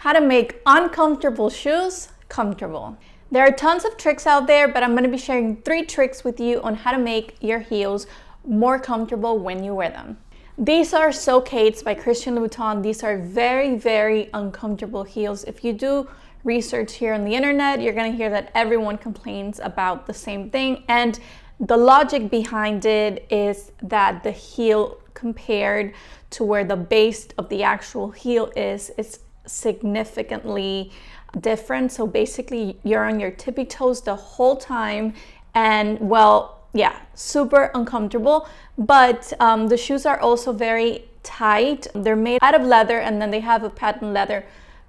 How to make uncomfortable shoes comfortable. There are tons of tricks out there, but I'm going to be sharing 3 tricks with you on how to make your heels more comfortable when you wear them. These are Socates by Christian Louboutin. These are very, very uncomfortable heels. If you do research here on the internet, you're going to hear that everyone complains about the same thing. And the logic behind it is that the heel compared to where the base of the actual heel is significantly different. So basically you're on your tippy toes the whole time, and well, yeah, super uncomfortable. But the shoes are also very tight. They're made out of leather, and then they have a patent leather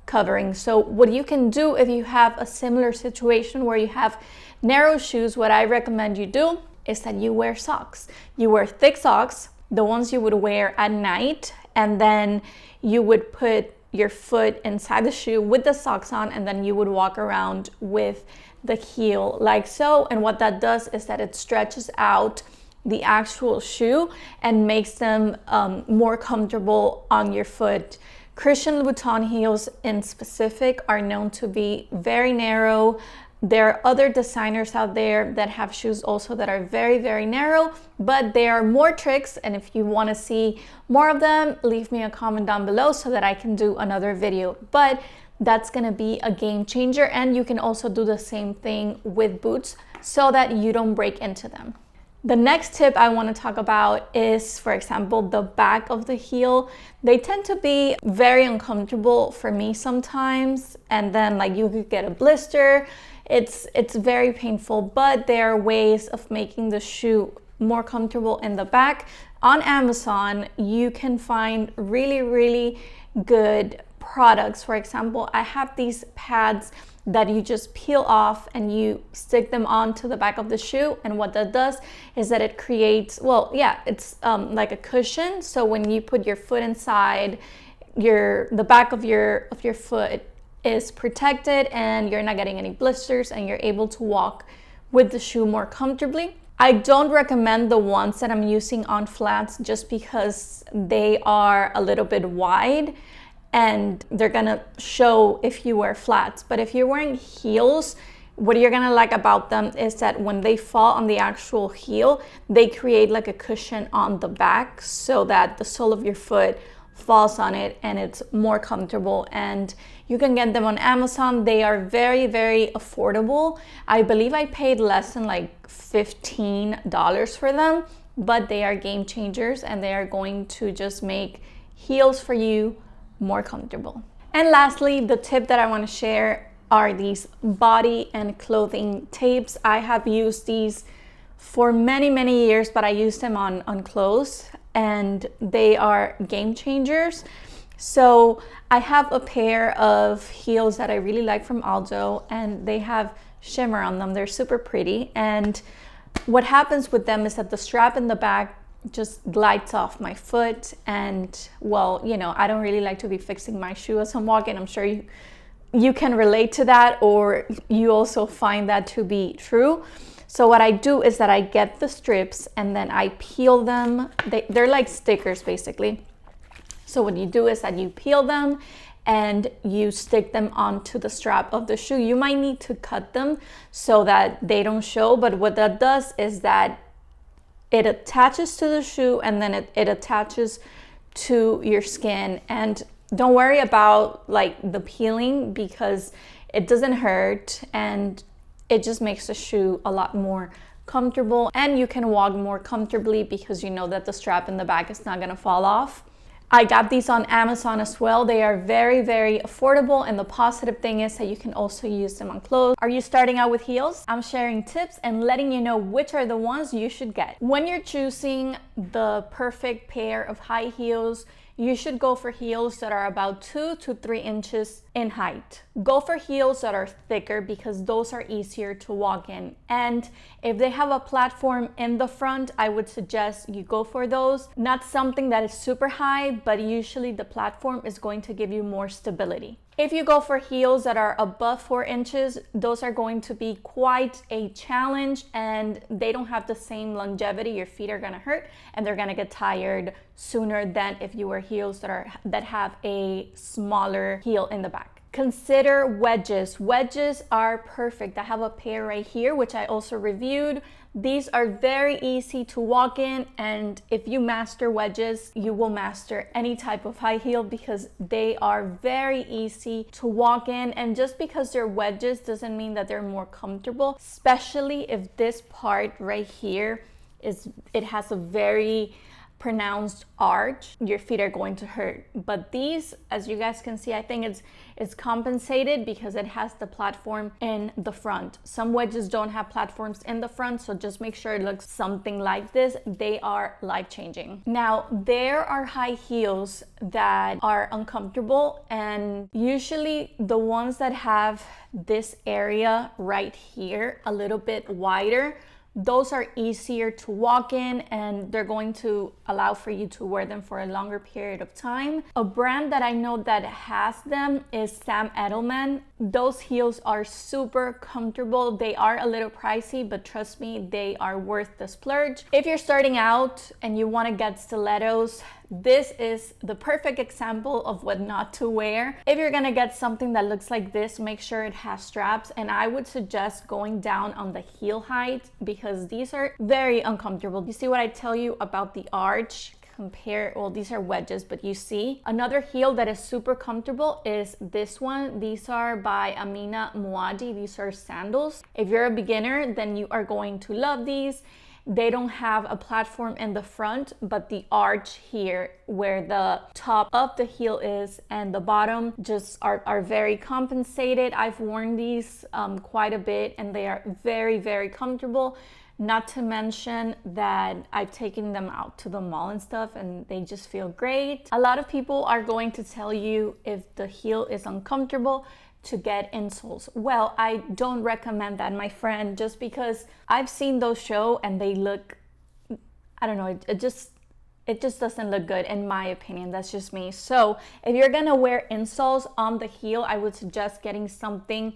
covering. So what you can do if you have a similar situation where you have narrow shoes, what I recommend you do is that you wear socks. You wear thick socks, the ones you would wear at night, and then you would put your foot inside the shoe with the socks on, and then you would walk around with the heel like so. And what that does is that it stretches out the actual shoe and makes them more comfortable on your foot. Christian Louboutin heels in specific are known to be very narrow. There are other designers out there that have shoes also that are very, very narrow, but there are more tricks. And if you want to see more of them, leave me a comment down below so that I can do another video. But that's going to be a game changer. And you can also do the same thing with boots so that you don't break into them. The next tip I want to talk about is, for example, the back of the heel. They tend to be very uncomfortable for me sometimes, and then like you could get a blister. It's very painful, but there are ways of making the shoe more comfortable in the back. On Amazon, you can find really, really good products. For example, I have these pads that you just peel off and you stick them onto the back of the shoe, and what that does is that it creates, well, yeah, it's like a cushion. So when you put your foot inside, the back of your foot is protected, and you're not getting any blisters, and you're able to walk with the shoe more comfortably. I don't recommend the ones that I'm using on flats just because they are a little bit wide and they're gonna show if you wear flats. But if you're wearing heels, what you're gonna like about them is that when they fall on the actual heel, they create like a cushion on the back so that the sole of your foot falls on it and it's more comfortable. And you can get them on Amazon. They are very, very affordable. I believe I paid less than like $15 for them, but they are game changers, and they are going to just make heels for you more comfortable. And lastly, the tip that I want to share are these body and clothing tapes. I have used these for many, many years, but I use them on clothes, and they are game changers. So I have a pair of heels that I really like from Aldo, and they have shimmer on them. They're super pretty. And what happens with them is that the strap in the back just glides off my foot, and well, you know, I don't really like to be fixing my shoe as I'm walking. I'm sure you can relate to that, or you also find that to be true. So what I do is that I get the strips and then I peel them. They're like stickers basically. So what you do is that you peel them and you stick them onto the strap of the shoe. You might need to cut them so that they don't show, but what that does is that it attaches to the shoe, and then it attaches to your skin. And don't worry about like the peeling, because it doesn't hurt, and it just makes the shoe a lot more comfortable, and you can walk more comfortably because you know that the strap in the back is not gonna fall off. I got these on Amazon as well. They are very, very affordable, and the positive thing is that you can also use them on clothes. Are you starting out with heels? I'm sharing tips and letting you know which are the ones you should get. When you're choosing the perfect pair of high heels, you should go for heels that are about 2 to 3 inches in height. Go for heels that are thicker because those are easier to walk in. And if they have a platform in the front, I would suggest you go for those. Not something that is super high, but usually the platform is going to give you more stability. If you go for heels that are above 4 inches, those are going to be quite a challenge, and they don't have the same longevity. Your feet are gonna hurt and they're gonna get tired sooner than if you wear heels that have a smaller heel in the back. consider wedges. Wedges are perfect. I have a pair right here, which I also reviewed. These are very easy to walk in, and if you master wedges, you will master any type of high heel because they are very easy to walk in. And just because they're wedges doesn't mean that they're more comfortable, especially if this part right here it has a very pronounced arch. Your feet are going to hurt. But these, as you guys can see, I think it's compensated because it has the platform in the front. Some wedges don't have platforms in the front, so just make sure it looks something like this. They are life-changing. Now, there are high heels that are uncomfortable, and usually the ones that have this area right here a little bit wider, those are easier to walk in, and they're going to allow for you to wear them for a longer period of time. A brand that I know that has them is Sam Edelman. Those heels are super comfortable. They are a little pricey, but trust me, they are worth the splurge. If you're starting out and you want to get stilettos, this is the perfect example of what not to wear. If you're gonna get something that looks like this, make sure it has straps, and I would suggest going down on the heel height because these are very uncomfortable. You see what I tell you about the arch? Well, these are wedges, but you see another heel that is super comfortable is this one. These are by Amina Muaddi. These are sandals. If you're a beginner, then you are going to love these. They don't have a platform in the front, but the arch here where the top of the heel is and the bottom just are very compensated. I've worn these quite a bit, and they are very, very comfortable. Not to mention that I've taken them out to the mall and stuff, and they just feel great. A lot of people are going to tell you if the heel is uncomfortable to get insoles. Well, I don't recommend that, my friend, just because I've seen those show and they look, I don't know, it just doesn't look good in my opinion. That's just me. So if you're gonna wear insoles on the heel, I would suggest getting something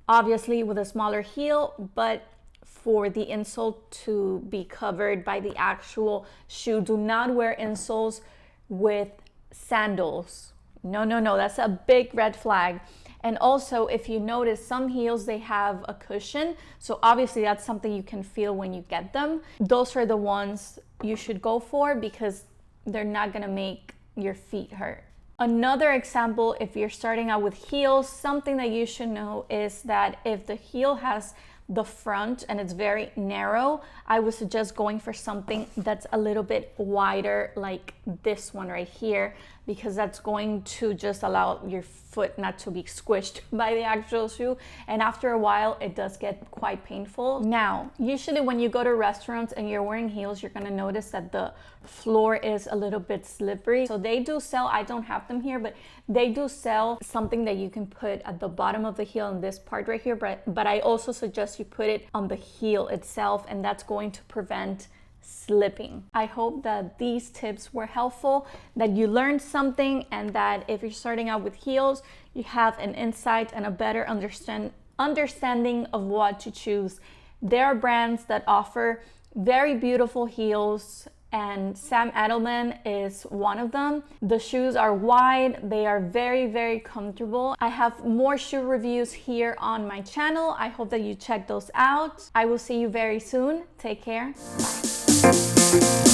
obviously with a smaller heel, but for the insole to be covered by the actual shoe. Do not wear insoles with sandals. No, that's a big red flag. And also, if you notice, some heels, they have a cushion. So obviously that's something you can feel when you get them. Those are the ones you should go for because they're not gonna make your feet hurt. Another example, if you're starting out with heels, something that you should know is that if the heel has the front and it's very narrow, I would suggest going for something that's a little bit wider, like this one right here, because that's going to just allow your foot not to be squished by the actual shoe, and after a while it does get quite painful. Now, usually when you go to restaurants and you're wearing heels, you're gonna notice that the floor is a little bit slippery. So they do sell, I don't have them here, but they do sell something that you can put at the bottom of the heel in this part right here, but I also suggest you put it on the heel itself, and that's going to prevent slipping. I hope that these tips were helpful, that you learned something, and that if you're starting out with heels, you have an insight and a better understanding of what to choose. There are brands that offer very beautiful heels, and Sam Edelman is one of them. The shoes are wide, they are very, very comfortable. I have more shoe reviews here on my channel. I hope that you check those out. I will see you very soon. Take care. Bye.